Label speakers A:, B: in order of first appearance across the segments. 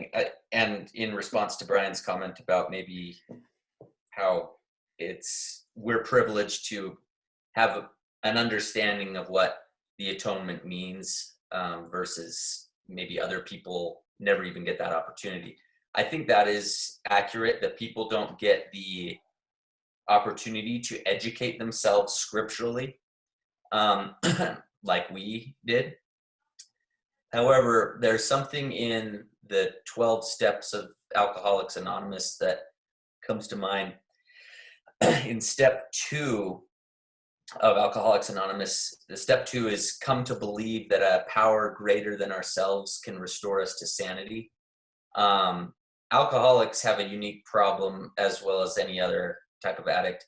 A: saying, and in response to Brian's comment about maybe how we're privileged to have an understanding of what the atonement means, versus maybe other people never even get that opportunity. I think that is accurate, that people don't get the opportunity to educate themselves scripturally, like we did. However, there's something in the 12 steps of Alcoholics Anonymous that comes to mind. In step 2 of Alcoholics Anonymous, the step 2 is come to believe that a power greater than ourselves can restore us to sanity. Alcoholics have a unique problem, as well as any other type of addict,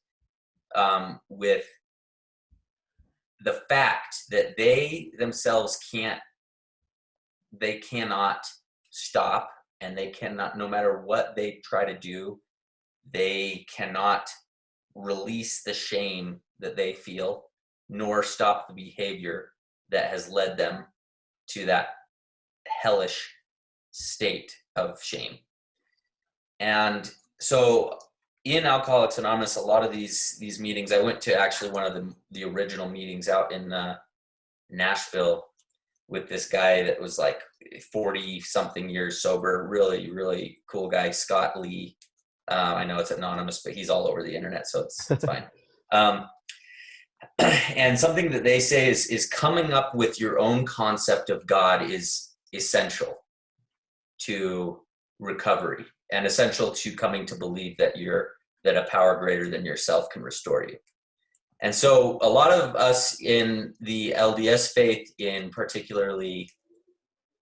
A: with the fact that they themselves cannot stop, and they cannot, no matter what they try to do, they cannot release the shame that they feel, nor stop the behavior that has led them to that hellish state of shame. And so in Alcoholics Anonymous, a lot of these meetings, I went to actually one of the original meetings out in Nashville with this guy that was like 40 something years sober, really, really cool guy, Scott Lee. I know it's anonymous, but he's all over the internet, so it's fine. And something that they say is coming up with your own concept of God is essential to recovery, and essential to coming to believe that a power greater than yourself can restore you. And so a lot of us in the LDS faith, in particularly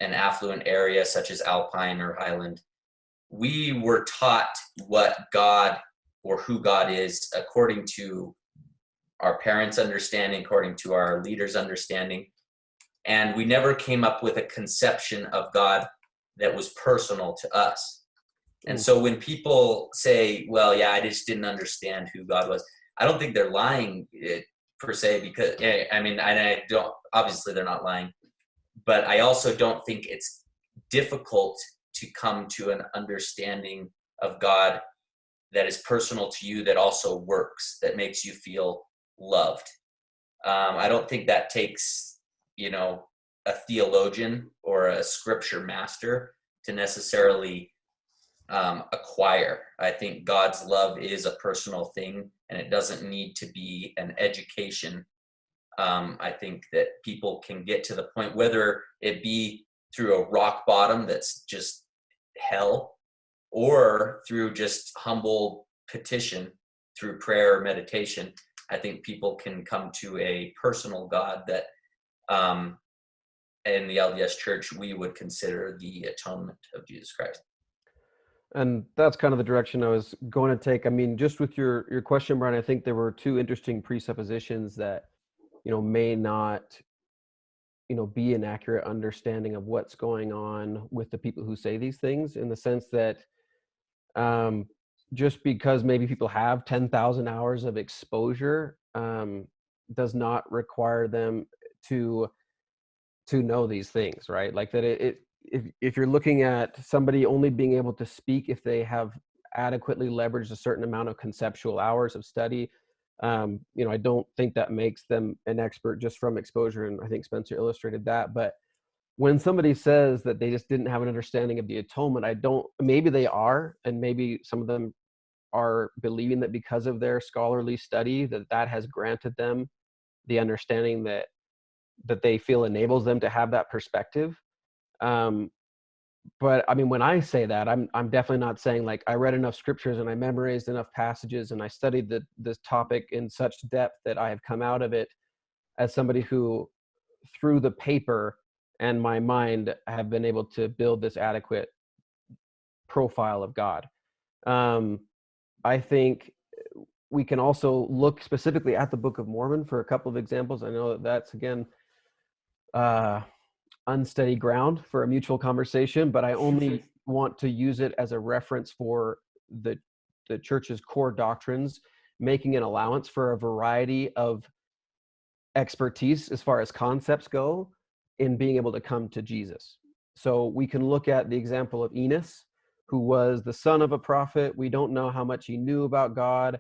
A: an affluent area such as Alpine or Highland, we were taught what God or who God is according to our parents' understanding, according to our leaders' understanding. And we never came up with a conception of God that was personal to us. And so when people say, well, yeah, I just didn't understand who God was, I don't think they're lying per se, because, I mean, I don't, obviously they're not lying, but I also don't think it's difficult to come to an understanding of God that is personal to you, that also works, that makes you feel loved. I don't think that takes, a theologian or a scripture master to necessarily acquire. I think God's love is a personal thing, and it doesn't need to be an education. I think that people can get to the point, whether it be through a rock bottom that's just hell, or through just humble petition, through prayer or meditation. I think people can come to a personal God that in the LDS Church we would consider the atonement of Jesus Christ.
B: And that's kind of the direction I was going to take. I mean, just with your question, Brian, I think there were two interesting presuppositions that, may not, be an accurate understanding of what's going on with the people who say these things, in the sense that just because maybe people have 10,000 hours of exposure does not require them to know these things, right? Like that if you're looking at somebody only being able to speak if they have adequately leveraged a certain amount of conceptual hours of study, I don't think that makes them an expert just from exposure. And I think Spencer illustrated that. But when somebody says that they just didn't have an understanding of the atonement, maybe they are, and maybe some of them are believing that because of their scholarly study that has granted them the understanding that they feel enables them to have that perspective. But I mean, when I say that, I'm definitely not saying like I read enough scriptures and I memorized enough passages and I studied this topic in such depth that I have come out of it as somebody who, through the paper and my mind, have been able to build this adequate profile of God. I think we can also look specifically at the Book of Mormon for a couple of examples. I know that's, again, unsteady ground for a mutual conversation, but I only want to use it as a reference for the church's core doctrines, making an allowance for a variety of expertise as far as concepts go in being able to come to Jesus. So we can look at the example of Enos, who was the son of a prophet. We don't know how much he knew about God,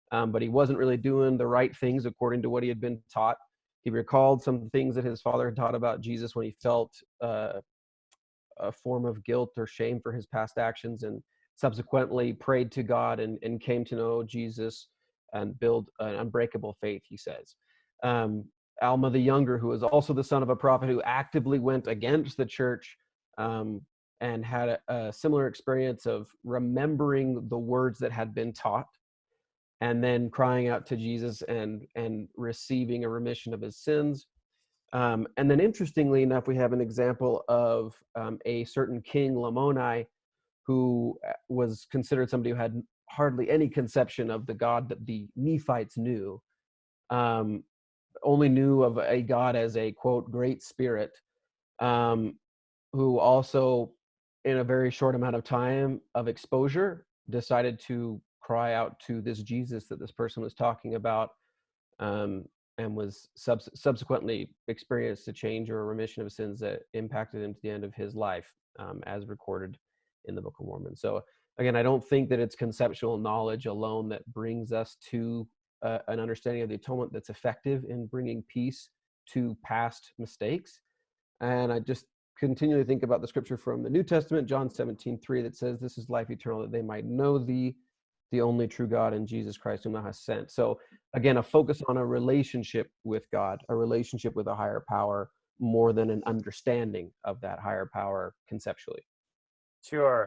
B: but he wasn't really doing the right things according to what he had been taught. He recalled some things that his father had taught about Jesus when he felt a form of guilt or shame for his past actions, and subsequently prayed to God and came to know Jesus and build an unbreakable faith, he says. Alma the Younger, who was also the son of a prophet, who actively went against the church and had a similar experience of remembering the words that had been taught and then crying out to Jesus and receiving a remission of his sins. And then interestingly enough, we have an example of a certain king, Lamoni, who was considered somebody who had hardly any conception of the God that the Nephites knew, only knew of a God as a, quote, great spirit, who also, in a very short amount of time of exposure, decided to cry out to this Jesus that this person was talking about, and was subsequently experienced a change or a remission of sins that impacted him to the end of his life, as recorded in the Book of Mormon. So again, I don't think that it's conceptual knowledge alone that brings us to an understanding of the atonement that's effective in bringing peace to past mistakes. And I just continually think about the scripture from the New Testament, John 17:3, that says, "This is life eternal, that they might know thee, the only true God, and Jesus Christ whom thou hast sent." So again, a focus on a relationship with God, a relationship with a higher power, more than an understanding of that higher power conceptually.
C: Sure.